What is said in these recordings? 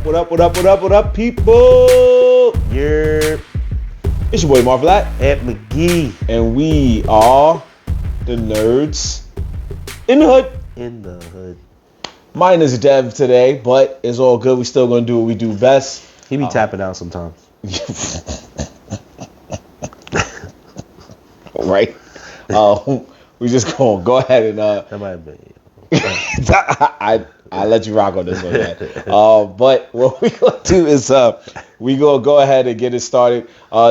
What up, people? You're It's your boy Marv and Ant McGee and we are the nerds in the hood. in the hood. Mine is Dev today, but it's all good. We still gonna do what we do best. He be tapping out sometimes. Right? We just gonna go ahead and That might have been. I let you rock on this one, man. But what we gonna do is we gonna go ahead and get it started.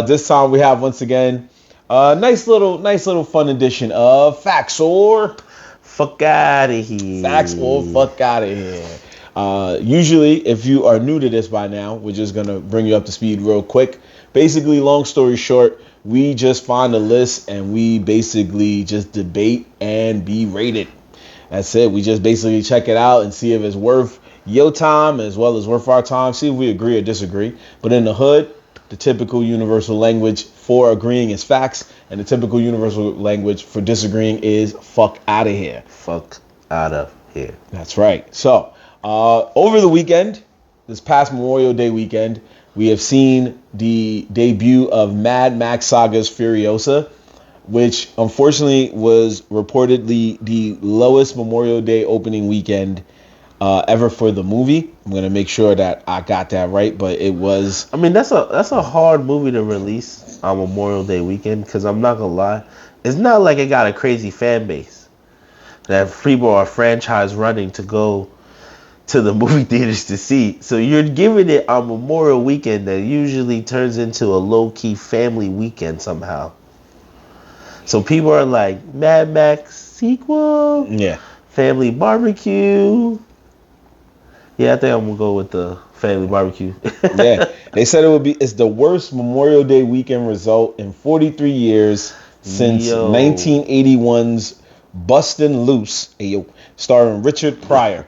This time we have once again nice little fun edition of Facts or Fuck out of here. Facts or Fuck out of here. Usually, if you are new to this by now, we're just gonna bring you up to speed real quick. Basically, long story short, we just find a list and we basically just debate and be rated. That's it. We just basically check it out and see if it's worth your time as well as worth our time. See if we agree or disagree. But in the hood, the typical universal language for agreeing is facts, and the typical universal language for disagreeing is fuck out of here. Fuck out of here. That's right. So, over the weekend, this past Memorial Day weekend, we have seen the debut of Mad Max Saga's Furiosa, which unfortunately was reportedly the lowest Memorial Day opening weekend ever for the movie. I'm gonna make sure that I got that right, but it was. I mean, that's a hard movie to release on Memorial Day weekend, because I'm not gonna lie, it's not like it got a crazy fan base that people are franchise running to go to the movie theaters to see. So you're giving it on Memorial weekend that usually turns into a low-key family weekend somehow. So people are like, Mad Max sequel? Yeah. Family barbecue? Yeah, I think I'm going to go with the family barbecue. Yeah. They said it's the worst Memorial Day weekend result in 43 years since 1981's Bustin' Loose, starring Richard Pryor.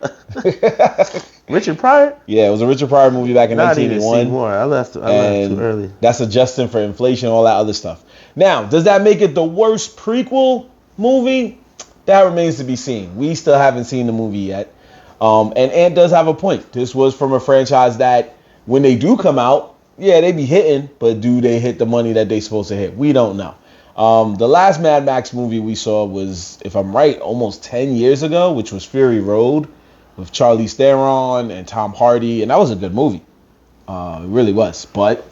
Richard Pryor? Yeah, it was a Richard Pryor movie back in 1981. I didn't see more. I left too early. That's adjusting for inflation, all that other stuff. Now, does that make it the worst prequel movie? That remains to be seen. We still haven't seen the movie yet. And Ant does have a point. This was from a franchise that when they do come out, yeah, they be hitting, but do they hit the money that they supposed to hit? We don't know. The last Mad Max movie we saw was, if I'm right, almost 10 years ago, which was Fury Road with Charlize Theron and Tom Hardy, and that was a good movie. It really was, but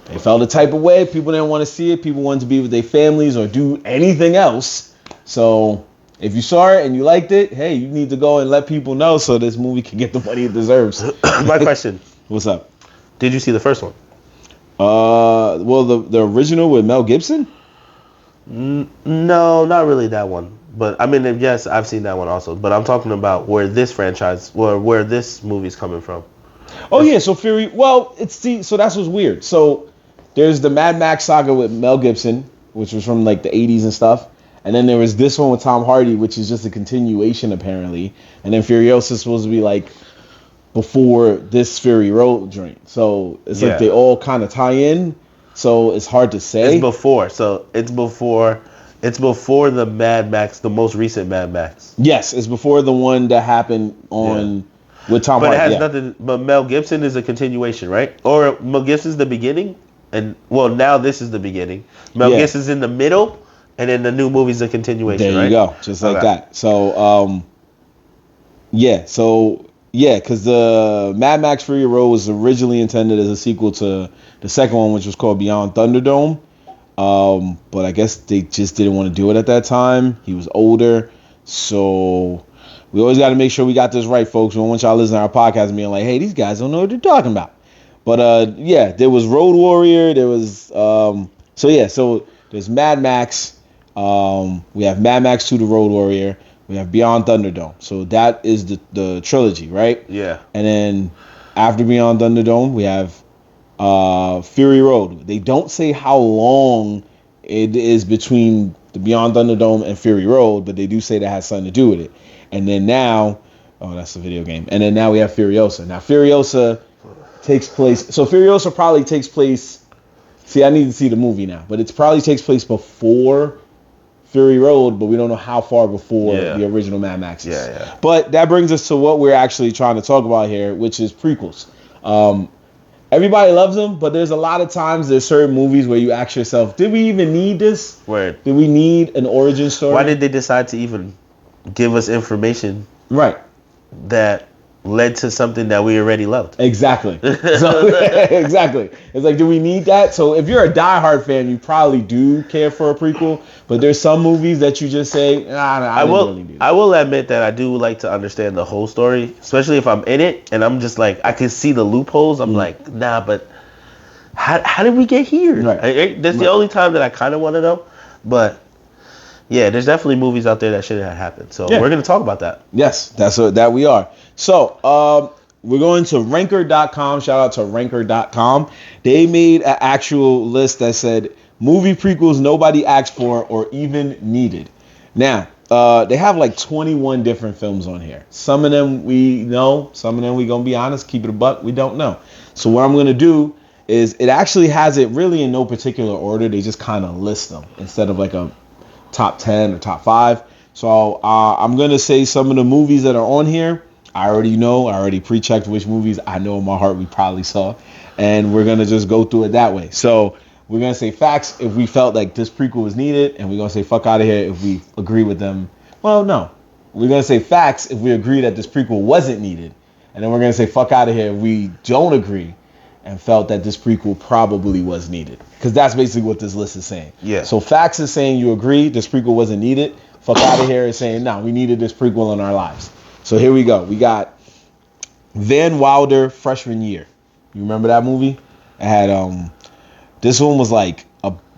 they felt the type of way. People didn't want to see it. People wanted to be with their families or do anything else. So if you saw it and you liked it, hey, you need to go and let people know so this movie can get the money it deserves. My question. What's up? Did you see the first one? Well, the original with Mel Gibson? No, not really that one. But I mean, yes, I've seen that one also. But I'm talking about where this movie's coming from. Oh yeah, so Fury. Well, so that's what's weird. So there's the Mad Max saga with Mel Gibson, which was from like the 80s and stuff, and then there was this one with Tom Hardy, which is just a continuation apparently, and then Furiosa is supposed to be like before this Fury Road joint. So it's like they all kind of tie in. So it's hard to say. It's before. So it's before the Mad Max, the most recent Mad Max. Yes, it's before the one that happened with Tom Hardy. But it has nothing. But Mel Gibson is a continuation, right? Or Mel Gibson's the beginning, and now this is the beginning. Mel Gibson's in the middle, and then the new movie's a continuation. There you go, just like that. So because the Mad Max Fury Road was originally intended as a sequel to the second one, which was called Beyond Thunderdome. But I guess they just didn't want to do it at that time. He was older, so we always got to make sure we got this right, folks. We don't want y'all listening to our podcast and being like, hey, these guys don't know what they're talking about. But there was Road Warrior. There was so there's Mad Max. We have Mad Max 2: The Road Warrior. We have Beyond Thunderdome. So that is the trilogy, right? Yeah. And then after Beyond Thunderdome, we have Fury Road. They don't say how long it is between the Beyond Thunderdome and Fury Road, but they do say that has something to do with it. And then now, that's the video game. And then now we have Furiosa. Now Furiosa takes place. So Furiosa probably takes place. See, I need to see the movie now, but it probably takes place before Fury Road, but we don't know how far before Yeah. the original Mad Max is. Yeah. But that brings us to what we're actually trying to talk about here, which is prequels. Everybody loves them, but there's a lot of times there's certain movies where you ask yourself, did we even need this? Word. Did we need an origin story? Why did they decide to even give us information Right. that led to something that we already loved? Exactly. So exactly. It's like, do we need that? So if you're a diehard fan, you probably do care for a prequel. But there's some movies that you just say, I didn't really do that. I will admit that I do like to understand the whole story, especially if I'm in it and I'm just like, I can see the loopholes. I'm like, nah, but how did we get here? Right. That's the only time that I kind of want to know. But yeah, there's definitely movies out there that shouldn't have happened. So we're going to talk about that. Yes, that we are. So we're going to ranker.com. Shout out to ranker.com. They made an actual list that said movie prequels nobody asked for or even needed. Now, they have like 21 different films on here. Some of them we know, some of them we gonna be honest, keep it a buck, we don't know. So what I'm gonna do is, it actually has it really in no particular order. They just kind of list them instead of like a top 10 or top 5. So I'm gonna say some of the movies that are on here. I already pre-checked which movies I know in my heart we probably saw, and we're gonna just go through it that way. So we're gonna say facts if we felt like this prequel was needed, and we're gonna say fuck out of here if we agree with them. Well, no, we're gonna say facts if we agree that this prequel wasn't needed, and then we're gonna say fuck out of here if we don't agree and felt that this prequel probably was needed, because that's basically what this list is saying. Yeah. So facts is saying you agree this prequel wasn't needed. Fuck out of here is saying no, we needed this prequel in our lives. So here we go. We got Van Wilder Freshman Year. You remember that movie? It had this one was like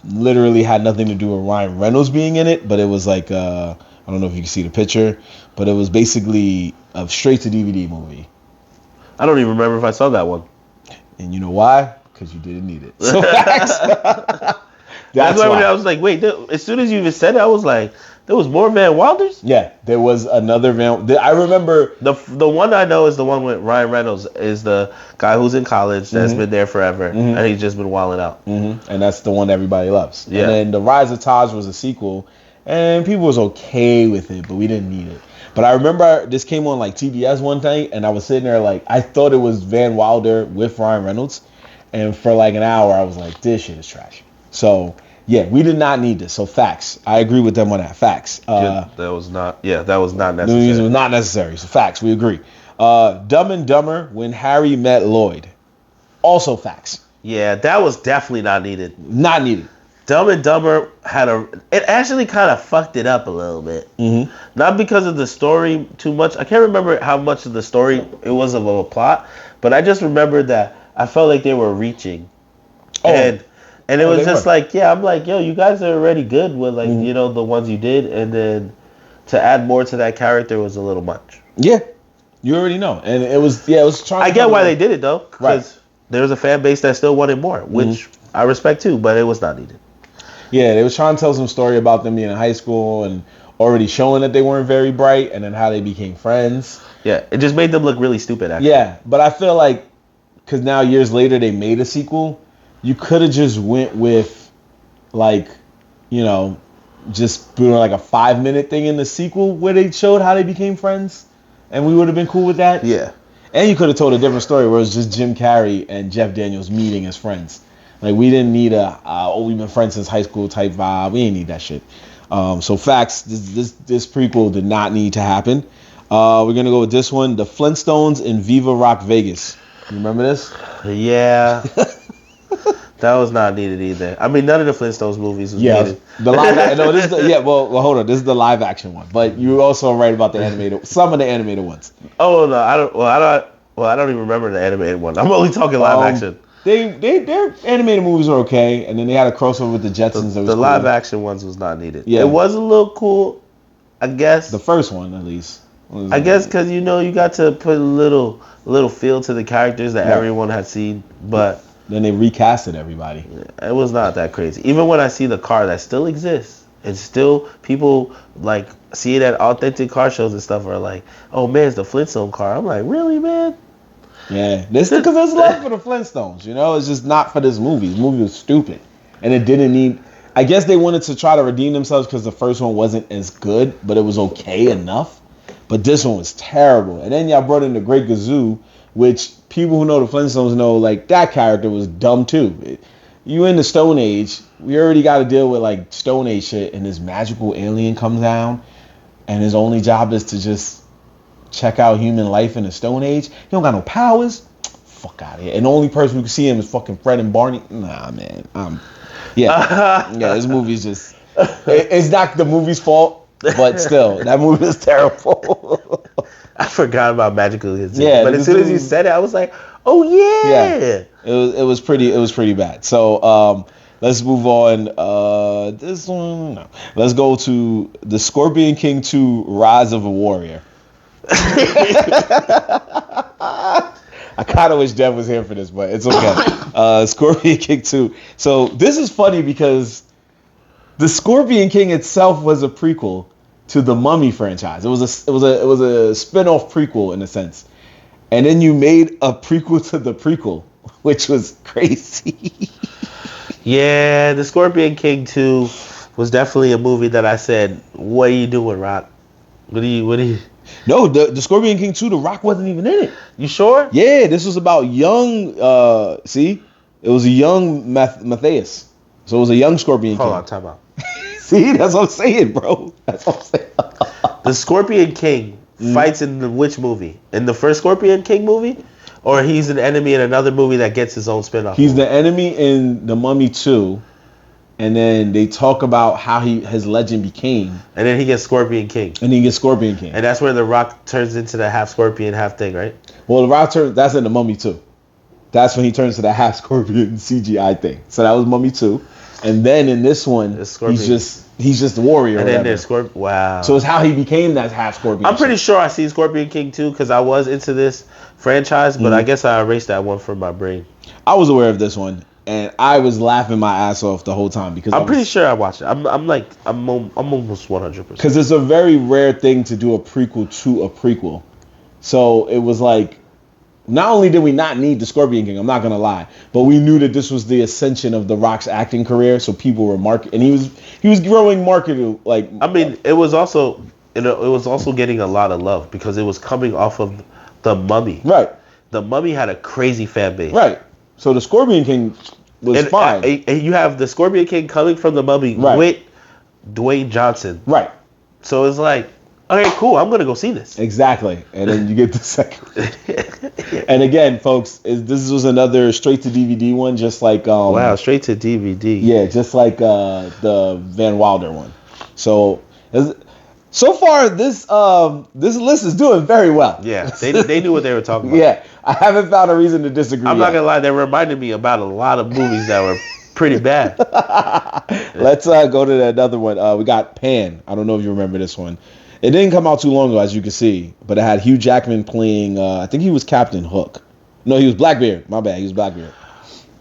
literally had nothing to do with Ryan Reynolds being in it, but it was like I don't know if you can see the picture, but it was basically a straight to DVD movie. I don't even remember if I saw that one. And you know why? Because you didn't need it. So that's why. I was like, wait, as soon as you even said it, I was like, there was more Van Wilders? Yeah, there was another Van. I remember the one I know is the one with Ryan Reynolds, is the guy who's in college that's been there forever, and he's just been wilding out. And that's the one everybody loves. Yeah. And then The Rise of Taj was a sequel, and people was okay with it, but we didn't need it. But I remember this came on like TBS one night, and I was sitting there like, I thought it was Van Wilder with Ryan Reynolds, and for like an hour I was like, this shit is trash. So yeah, we did not need this. So facts. I agree with them on that. Facts. That was not necessary. It was not necessary. So facts. We agree. Dumb and Dumber, When Harry Met Lloyd. Also facts. Yeah, that was definitely not needed. Not needed. Dumb and Dumber it actually kind of fucked it up a little bit. Not because of the story too much. I can't remember how much of the story it was of a plot, but I just remember that I felt like they were reaching. And it was just like, yeah, I'm like, yo, you guys are already good with like, you know, the ones you did, and then to add more to that character was a little much. Yeah, you already know, and it was trying. I get why they did it though, because there was a fan base that still wanted more, which I respect too, but it was not needed. Yeah, they was trying to tell some story about them being in high school and already showing that they weren't very bright, and then how they became friends. Yeah, it just made them look really stupid, actually. Yeah, but I feel like, because now years later they made a sequel, you could have just went with, like, you know, just doing like a 5-minute thing in the sequel where they showed how they became friends, and we would have been cool with that. Yeah. And you could have told a different story where it was just Jim Carrey and Jeff Daniels meeting as friends. Like, we didn't need we've been friends since high school type vibe. We didn't need that shit. So facts, this prequel did not need to happen. We're gonna go with this one, The Flintstones in Viva Rock Vegas. You remember this? Yeah. That was not needed either. I mean, none of the Flintstones movies was needed. The live. No, this is well, hold on. This is the live action one, but you're also right about the animated. Some of the animated ones. Oh no, I don't even remember the animated one. I'm only talking live action. Their animated movies are okay, and then they had a crossover with the Jetsons. The live action ones was not needed. Yeah. It was a little cool, I guess. The first one, at least. I guess because you got to put a little feel to the characters that everyone had seen, but then they recasted everybody. It was not that crazy. Even when I see the car that still exists, it's still people like see it at authentic car shows and stuff are like, oh man, it's the Flintstone car. I'm like, really, man? Yeah, this because there's love for the Flintstones. You know, it's just not for this movie. This movie was stupid, and it didn't need. I guess they wanted to try to redeem themselves because the first one wasn't as good, but it was okay enough. But this one was terrible. And then y'all brought in the Great Gazoo, which people who know the Flintstones know, like, that character was dumb too. You in the Stone Age, we already got to deal with like Stone Age shit, and this magical alien comes down, and his only job is to just check out human life in the Stone Age. He don't got no powers. Fuck out of here. And the only person who can see him is fucking Fred and Barney. Nah, man. Yeah, this movie's just. It's not the movie's fault, but still, that movie is terrible. I forgot about Magical Kids. Yeah, but as soon as you said it, I was like, oh yeah. It was pretty bad. So let's move on. This one, no. Let's go to the Scorpion King 2: Rise of a Warrior. I kind of wish Dev was here for this, but it's okay. Scorpion King 2. So this is funny because the Scorpion King itself was a prequel to the Mummy franchise. It was a spin-off prequel in a sense. And then you made a prequel to the prequel, which was crazy. Yeah, the Scorpion King 2 was definitely a movie that I said, what are you doing, Rock? What are you No, the Scorpion King 2, The Rock wasn't even in it. You sure? Yeah, this was about young, it was a young Matthias. So it was a young Scorpion King. Hold on, time out. See, that's what I'm saying, bro. That's what I'm saying. The Scorpion King fights in which movie? In the first Scorpion King movie? Or he's an enemy in another movie that gets his own spin-off? He's the enemy in The Mummy 2. And then they talk about how his legend became. And then he gets Scorpion King. And he gets Scorpion King. And that's where The Rock turns into the half scorpion, half thing, right? Well, The Rock that's in The Mummy 2. That's when he turns to the half scorpion CGI thing. So that was Mummy 2. And then in this one, he's just the warrior. And then there's Scorpion. Wow. So it's how he became that half scorpion. I'm pretty sure I seen Scorpion King 2 because I was into this franchise, but I guess I erased that one from my brain. I was aware of this one, and I was laughing my ass off the whole time because I'm pretty sure I watched it. I'm almost 100%. Because it's a very rare thing to do a prequel to a prequel. So it was like, not only did we not need the Scorpion King, I'm not gonna lie, but we knew that this was the ascension of The Rock's acting career, so people were and he was growing marketed like. I mean, it was also getting a lot of love because it was coming off of The Mummy. Right. The Mummy had a crazy fan base. Right. So the Scorpion King was fine. And you have the Scorpion King coming from The Mummy with Dwayne Johnson. Right. So it's like, okay, cool, I'm going to go see this. Exactly. And then you get the second. And again, folks, this was another straight to DVD one, just like... wow, straight to DVD. Yeah, just like the Van Wilder one. So far, this list is doing very well. Yeah, they knew what they were talking about. Yeah, I haven't found a reason to disagree. I'm not going to lie, they reminded me about a lot of movies that were pretty bad. Let's go to another one. We got Pan. I don't know if you remember this one. It didn't come out too long ago, as you can see, but it had Hugh Jackman playing, I think he was Captain Hook. No, he was Blackbeard. My bad, he was Blackbeard.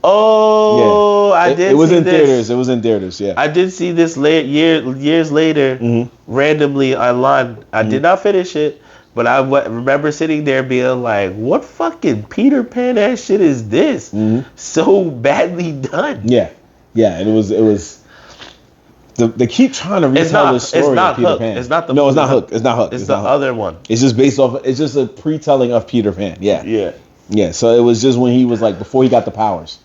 Oh, yeah. I did see this. It was in theaters. It was in theaters, yeah. I did see this years later, randomly online. I did not finish it, but I remember sitting there being like, what fucking Peter Pan ass shit is this? So badly done. Yeah, and it was... They keep trying to retell the story of Peter Pan. It's not the No, it's not Hook. It's not Hook. It's the other one. It's just based off... It's just a pre-telling of Peter Pan. Yeah. Yeah. Yeah, so it was just when he was like... Before he got the powers.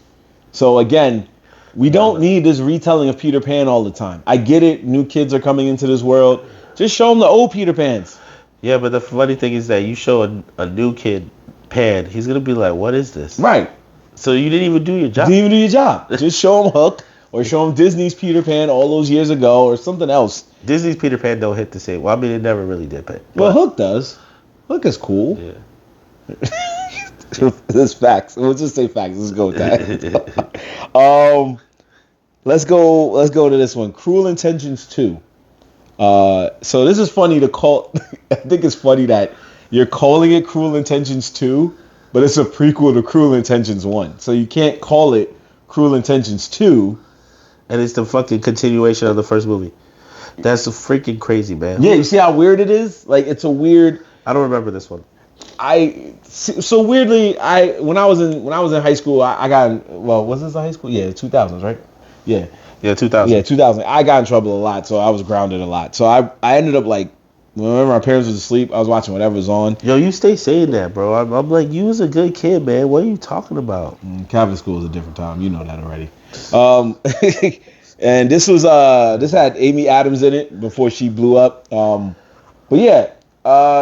So again, we don't need this retelling of Peter Pan all the time. I get it. New kids are coming into this world. Just show them the old Peter Pans. Yeah, but the funny thing is that you show a new kid Pan, he's going to be like, what is this? Right. So you didn't even do your job. Didn't even do your job. Just show them Hook. Or show them Disney's Peter Pan all those years ago, or something else. Disney's Peter Pan don't hit the same. Well, I mean, it never really did. But well, Hook does. Hook is cool. Yeah. It's facts. We'll just say facts. Let's go with that. Let's go to this one. Cruel Intentions 2. So this is funny to call. I think it's funny that you're calling it Cruel Intentions 2, but it's a prequel to Cruel Intentions 1. So you can't call it Cruel Intentions 2. And it's the fucking continuation of the first movie. That's freaking crazy, man. Yeah, you see how weird it is? Like, it's a weird... I don't remember this one. So weirdly, when I was in high school, I got... Well, was this high school? Yeah, 2000s, right? Yeah. Yeah, 2000. Yeah, 2000. I got in trouble a lot, so I was grounded a lot. So I ended up like, whenever my parents was asleep, I was watching whatever was on. Yo, you stay saying that, bro. I'm like, you was a good kid, man. What are you talking about? Catholic school is a different time. You know that already. And this had Amy Adams in it before she blew up. But yeah,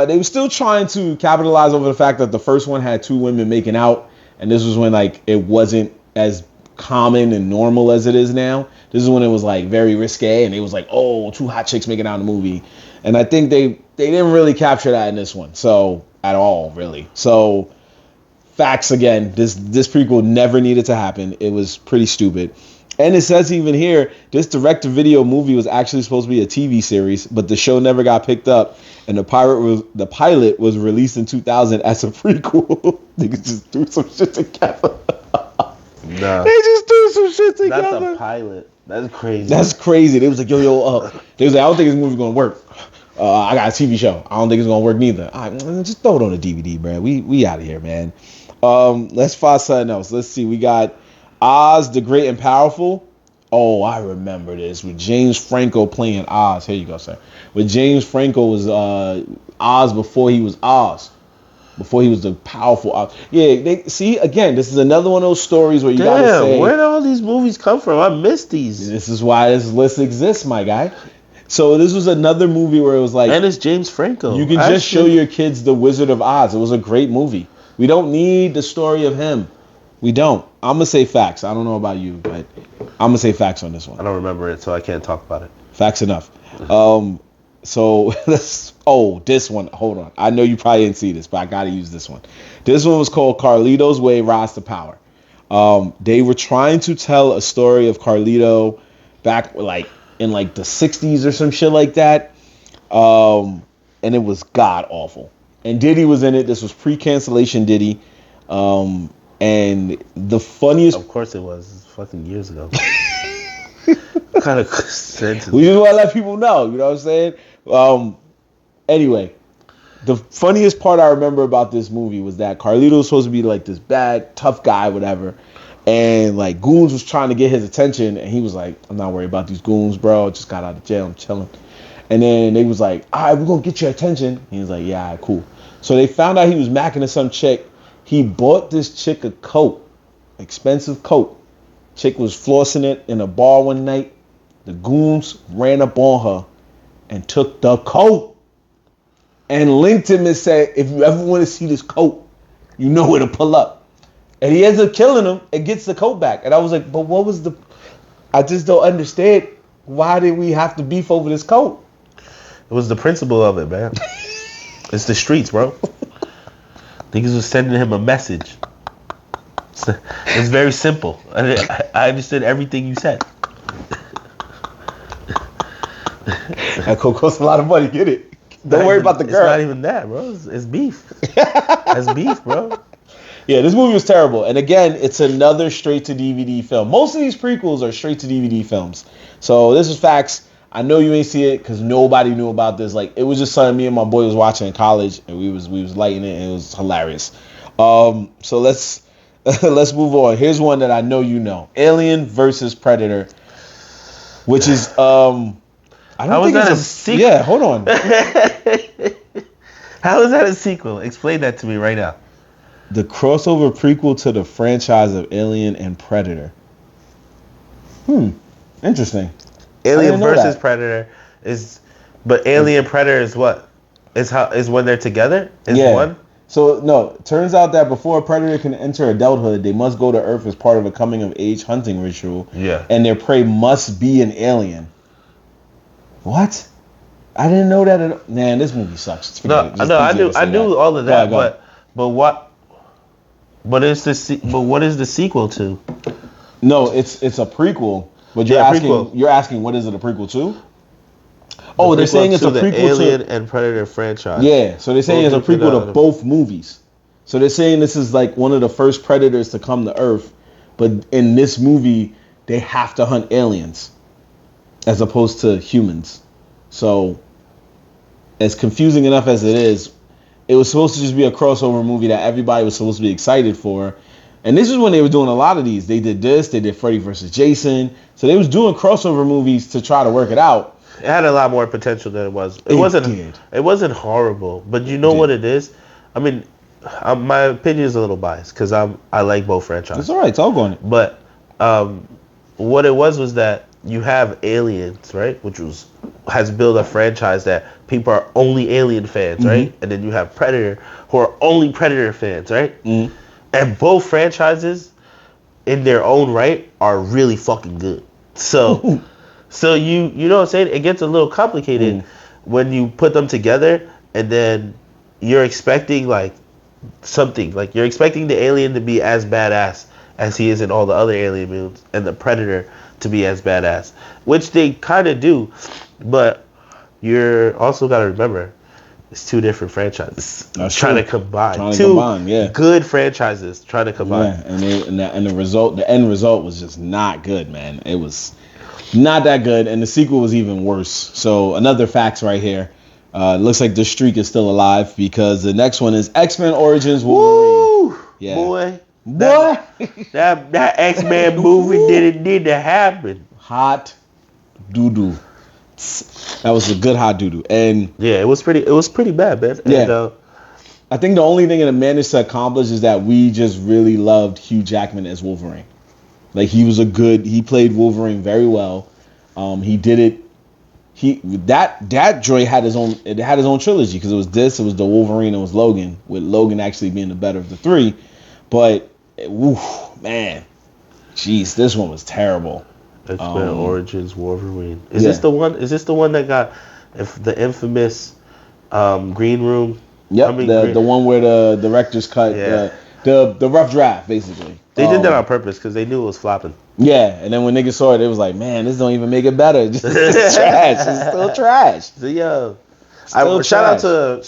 they were still trying to capitalize over the fact that the first one had two women making out, and this was when like it wasn't as common and normal as it is now. This is when it was like very risque, and it was like, oh, two hot chicks making out in a movie, and I think they didn't really capture that in this one, so at all really. So facts again, this prequel never needed to happen. It was pretty stupid. And it says even here, this direct-to-video movie was actually supposed to be a TV series, but the show never got picked up, and the pilot was released in 2000 as a prequel. Niggas just threw some shit together. Nah. They just threw some shit together. Not the pilot. That's crazy. That's crazy. They was like, yo. They was like, I don't think this movie's gonna work. I got a TV show. I don't think it's gonna work neither. All right, just throw it on a DVD, bro. We out of here, man. Let's find something else. Let's see. We got Oz the Great and Powerful. Oh, I remember this with James Franco playing Oz. Here you go, sir. With James Franco was Oz before he was Oz. Before he was the powerful Oz. Yeah, see, again, this is another one of those stories where you gotta say, where did all these movies come from? I missed these. This is why this list exists, my guy. So this was another movie where it was like, and it's James Franco. You can just show your kids The Wizard of Oz. It was a great movie. We don't need the story of him. We don't. I'm going to say facts. I don't know about you, but I'm going to say facts on this one. I don't remember it, so I can't talk about it. Facts enough. So this one. Hold on. I know you probably didn't see this, but I got to use this one. This one was called Carlito's Way, Rise to Power. They were trying to tell a story of Carlito back like in like the 60s or some shit like that. And it was god awful. And Diddy was in it. This was pre-cancellation Diddy. And the funniest... Of course it was. It's fucking years ago. What kind of sentence? We just want to let people know. You know what I'm saying? Anyway, the funniest part I remember about this movie was that Carlito was supposed to be like this bad, tough guy, whatever. And like Goons was trying to get his attention. And he was like, I'm not worried about these goons, bro. Just got out of jail. I'm chilling. And then they was like, all right, we're going to get your attention. He was like, yeah, all right, cool. So they found out he was macking to some chick. He bought this chick a coat, expensive coat. Chick was flossing it in a bar one night. The goons ran up on her and took the coat and linked him and said, if you ever want to see this coat, you know where to pull up. And he ends up killing him and gets the coat back. And I was like, but what was the... I just don't understand. Why did we have to beef over this coat? It was the principle of it, man. It's the streets, bro. Niggas was sending him a message. It's very simple. I understood everything you said. That coat costs a lot of money, get it? Don't worry about the girl. It's not even that, bro. It's beef. That's beef, bro. Yeah, this movie was terrible. And again, it's another straight-to-DVD film. Most of these prequels are straight-to-DVD films. So this is facts. I know you ain't see it because nobody knew about this. Like, it was just something me and my boy was watching in college, and we was lighting it, and it was hilarious. So let's move on. Here's one that I know you know: Alien versus Predator, which is I don't think it's a sequel. Yeah, hold on. How is that a sequel? Explain that to me right now. The crossover prequel to the franchise of Alien and Predator. Interesting. Alien versus Predator but Alien Predator is what? Is when they're together? One? So no, it turns out that before a predator can enter adulthood, they must go to Earth as part of a coming of age hunting ritual. Yeah. And their prey must be an alien. What? I didn't know that. Man, this movie sucks. I knew all of that, but what? But what is the sequel to? No, it's a prequel. But you're asking what is it a prequel to? Oh, they're saying it's a prequel to the Alien and Predator franchise. Yeah, so they're saying it's a prequel to both movies. So they're saying this is like one of the first predators to come to Earth, but in this movie they have to hunt aliens as opposed to humans. So as confusing enough as it is, it was supposed to just be a crossover movie that everybody was supposed to be excited for. And this is when they were doing a lot of these. They did this. They did Freddy versus Jason. So they was doing crossover movies to try to work it out. It had a lot more potential than it was. Did. It wasn't horrible, but you know what it is. I mean, my opinion is a little biased because I like both franchises. It's all right. Talk on it. But what it was that you have Aliens, right, which has built a franchise that people are only Alien fans, right, and then you have Predator, who are only Predator fans, right, and both franchises, in their own right, are really fucking good. So. So you know what I'm saying? It gets a little complicated when you put them together, and then you're expecting like something. Like you're expecting the alien to be as badass as he is in all the other Alien movies, and the Predator to be as badass, which they kind of do. But you're also got to remember, it's two different franchises trying to combine. Good franchises trying to combine. Yeah, and the end result was just not good, man. It was not that good, and the sequel was even worse. So another facts right here. Looks like the streak is still alive because the next one is X-Men Origins Wolverine. Woo! Yeah. Boy. That X-Men movie didn't happen. Hot doo-doo. That was a good hot doo-doo. And yeah, it was pretty bad, man. Yeah. And, I think the only thing it managed to accomplish is that we just really loved Hugh Jackman as Wolverine. Like he played Wolverine very well. He did it. That joy had his own trilogy because it was the Wolverine, it was Logan, with Logan actually being the better of the three. But man, jeez, this one was terrible. X-Men Origins Wolverine. Is this the one? Is this the one that got the infamous green room? Yep, the one where the directors cut the rough draft basically. They did that on purpose because they knew it was flopping. Yeah, and then when niggas saw it, it was like, man, this don't even make it better. It's trash. It's still trash. So, shout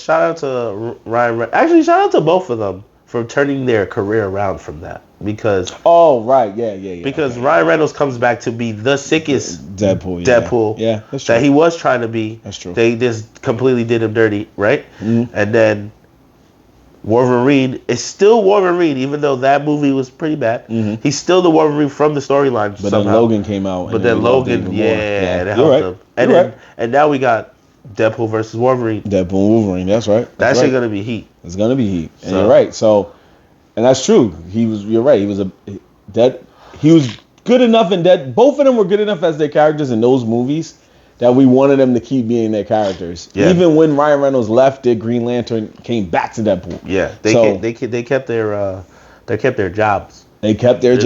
out to Ryan. Actually, shout out to both of them for turning their career around from that. Because Because Ryan Reynolds comes back to be the sickest Deadpool. Yeah, that's true. That he was trying to be. That's true. They just completely did him dirty, right? And then Wolverine is still Wolverine, even though that movie was pretty bad. He's still the Wolverine from the storyline. But somehow. Then Logan came out. But then Logan, that helped him. And now we got Deadpool versus Wolverine. Deadpool Wolverine, that's right. That's actually gonna be heat. It's gonna be heat. And you're right. So, and that's true. You're right. He was good enough in Dead. Both of them were good enough as their characters in those movies that we wanted them to keep being their characters. Yeah. Even when Ryan Reynolds left, did Green Lantern came back to Deadpool. Yeah, they kept their jobs. They kept their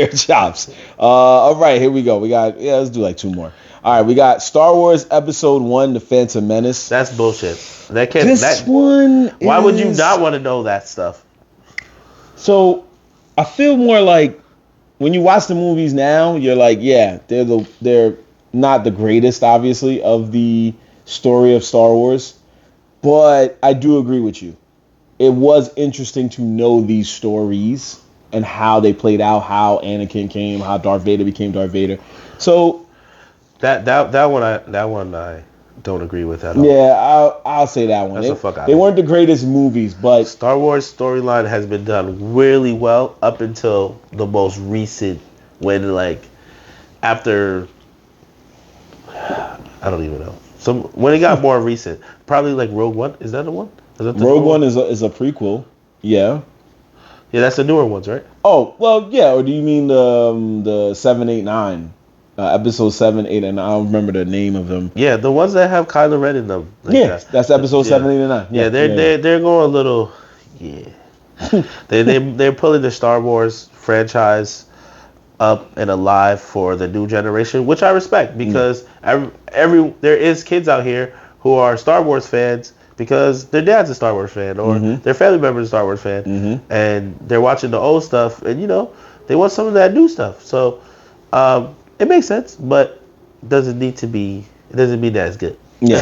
jobs. All right, here we go. We got let's do like two more. All right, we got Star Wars Episode 1, The Phantom Menace. That's bullshit. Why would you not want to know that stuff? So, I feel more like when you watch the movies now, you're like, yeah, they're not the greatest, obviously, of the story of Star Wars, but I do agree with you. It was interesting to know these stories and how they played out, how Anakin came, how Darth Vader became Darth Vader. So that one I don't agree with at all. Yeah, I'll say that one. They weren't the greatest movies, but Star Wars storyline has been done really well up until the most recent, when after. I don't even know. When it got more recent, probably like Rogue One. Is that the one? Rogue One is a prequel. Yeah. Yeah, that's the newer ones, right? Oh well, yeah. Or do you mean the 7, 8, 9, episode 7, 8, and I don't remember the name of them. Yeah, the ones that have Kylo Ren in them. That's episode 7, 8, and 9. Yeah, they're going a little. Yeah. they're pulling the Star Wars franchise up and alive for the new generation, which I respect, because there is kids out here who are Star Wars fans because their dad's a Star Wars fan or their family member's a Star Wars fan, and they're watching the old stuff, and they want some of that new stuff. So it makes sense, but it doesn't mean that it's good. Yeah,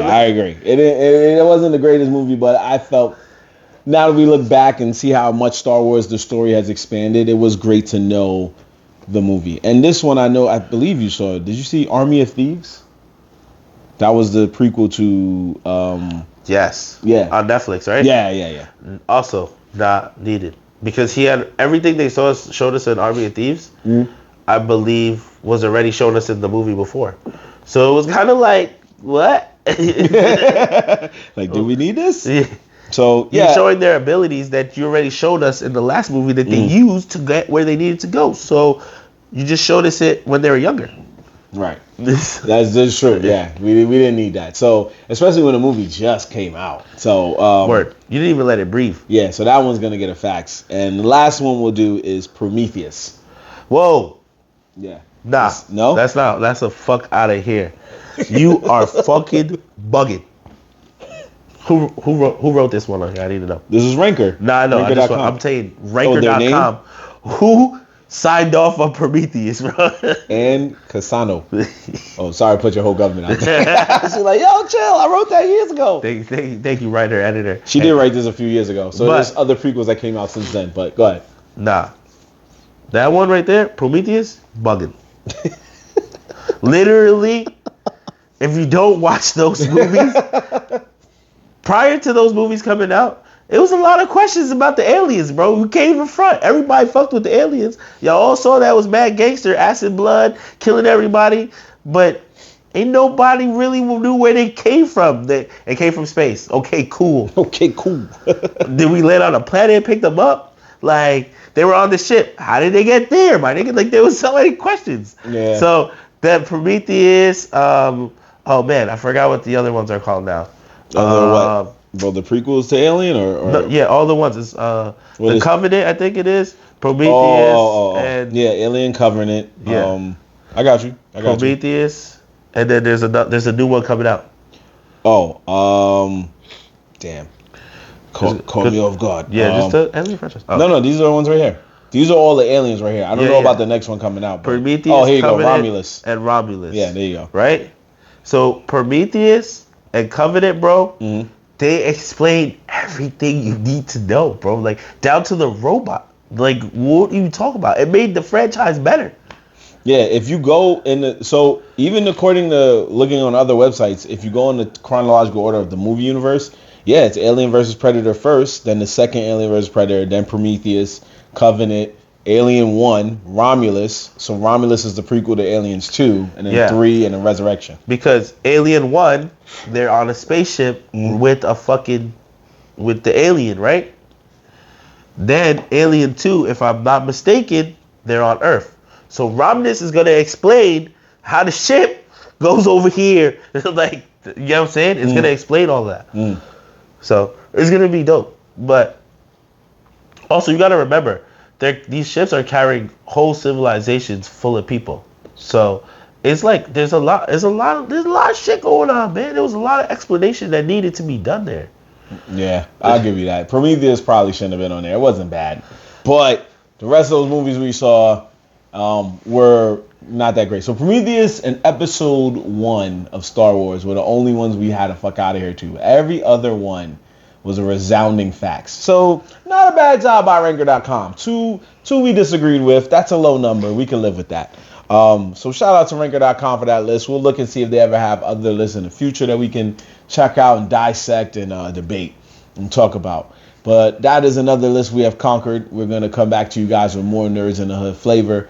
I agree. It wasn't the greatest movie, but I felt, now that we look back and see how much Star Wars the story has expanded, it was great to know the movie. And this one, I believe you saw it. Did you see Army of Thieves? That was the prequel to yes. Yeah. On Netflix, right? Yeah. Also, not needed. because he had everything they showed us in Army of Thieves. I believe was already shown us in the movie before, so it was kind of like what? Like, do we need this? Yeah. So You're showing their abilities that you already showed us in the last movie that they used to get where they needed to go. So you just showed us it when they were younger. Right. That's true. Yeah, we didn't need that. So especially when the movie just came out. So Word. You didn't even let it breathe. Yeah. So that one's gonna get a fax. And the last one we'll do is Prometheus. Whoa. Yeah. Nah. No. That's a fuck out of here. You are fucking bugging. Who wrote this one on here? I need to know. This is Ranker. Nah, no. I'm saying Ranker.com. Who signed off on Prometheus, bro? And Cassano. Oh, sorry, put your whole government out there. She's like, yo, chill. I wrote that years ago. Thank you, writer, editor. She did write this a few years ago. So there's other prequels that came out since then. But go ahead. Nah. That one right there, Prometheus, bugging. Literally, if you don't watch those movies, prior to those movies coming out, it was a lot of questions about the aliens, bro. Who came in front? Everybody fucked with the aliens. Y'all all saw that was mad gangster, acid blood, killing everybody. But ain't nobody really knew where they came from. They came from space. Okay, cool. Okay, cool. Did we land on a planet and pick them up? Like, they were on the ship. How did they get there, my nigga? Like, there was so many questions. Yeah. So, that Prometheus, oh man, I forgot what the other ones are called now. What? Bro, the prequels to Alien or? No, yeah, all the ones. It's the Covenant, I think it is. Prometheus. And yeah, Alien Covenant. Yeah. I got you. Prometheus, and then there's a new one coming out. Oh, damn. Caught me off guard. Yeah, just the Alien franchise. Oh. No, these are the ones right here. These are all the aliens right here. I don't know about the next one coming out. But... Prometheus. Oh, here you Covenant, go, Romulus. And Romulus. Yeah, there you go. Right? So Prometheus and Covenant, bro, they explain everything you need to know, bro. Like, down to the robot. Like, what do you talk about? It made the franchise better. Yeah, if you go so even according to looking on other websites, if you go in the chronological order of the movie universe, yeah, it's Alien versus Predator first, then the second Alien versus Predator, then Prometheus, Covenant, Alien 1, Romulus. So Romulus is the prequel to Aliens 2, and then 3, and then Resurrection. Because Alien 1, they're on a spaceship with the alien, right? Then Alien 2, if I'm not mistaken, they're on Earth. So Romulus is going to explain how the ship goes over here. Like, you know what I'm saying? It's going to explain all that. So it's going to be dope. But also, you got to remember, these ships are carrying whole civilizations full of people. So it's like there's a lot of shit going on, man. There was a lot of explanation that needed to be done there. Yeah, I'll give you that. Prometheus probably shouldn't have been on there. It wasn't bad. But the rest of those movies we saw were not that great. So Prometheus and Episode 1 of Star Wars were the only ones we had to fuck out of here to. Every other one was a resounding fax. So not a bad job by Ranker.com. Two we disagreed with. That's a low number. We can live with that. So shout out to Ranker.com for that list. We'll look and see if they ever have other lists in the future that we can check out and dissect and debate and talk about. But that is another list we have conquered. We're going to come back to you guys with more Nerds in the Hood flavor.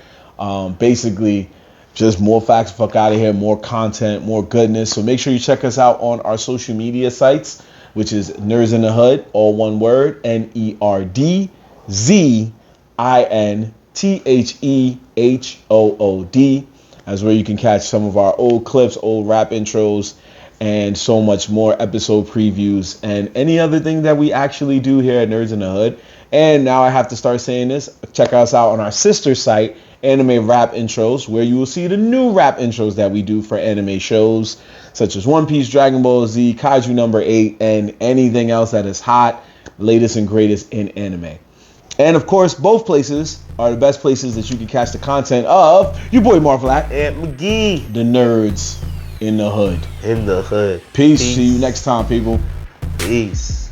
Basically, just more facts, fuck out of here, more content, more goodness. So make sure you check us out on our social media sites, which is Nerds in the Hood, all one word, NERDZINTHEHOOD. That's where you can catch some of our old clips, old rap intros, and so much more episode previews and any other thing that we actually do here at Nerds in the Hood. And now I have to start saying this. Check us out on our sister site, Anime Rap Intros, where you will see the new rap intros that we do for anime shows, such as One Piece, Dragon Ball Z, Kaiju number 8, and anything else that is hot, latest and greatest in anime. And of course, both places are the best places that you can catch the content of your boy Marv and Ant McGee. The Nerds in the Hood. In the Hood. Peace. See you next time, people. Peace.